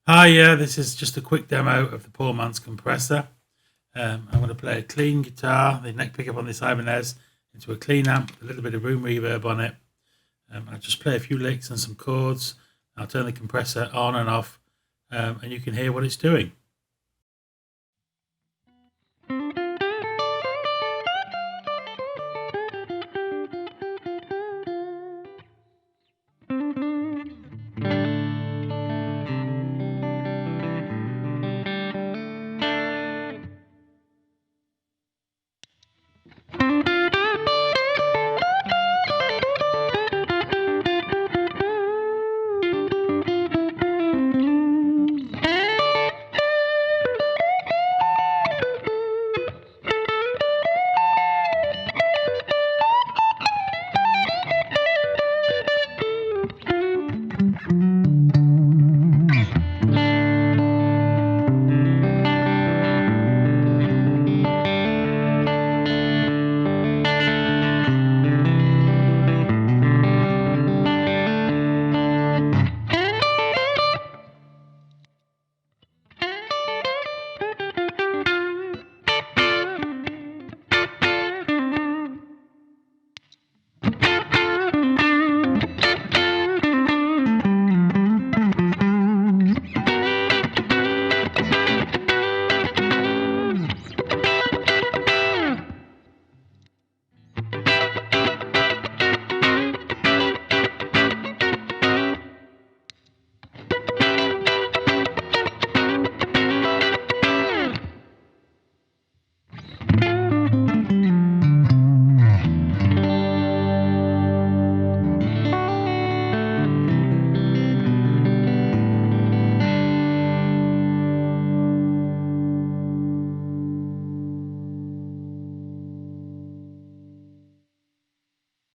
Hi, yeah, this is just a quick demo of the poor man's compressor. I'm going to play a clean guitar, the neck pickup on this Ibanez, into a clean amp with a little bit of room reverb on it. I'll just play a few licks and some chords. I'll turn the compressor on and off, and you can hear what it's doing.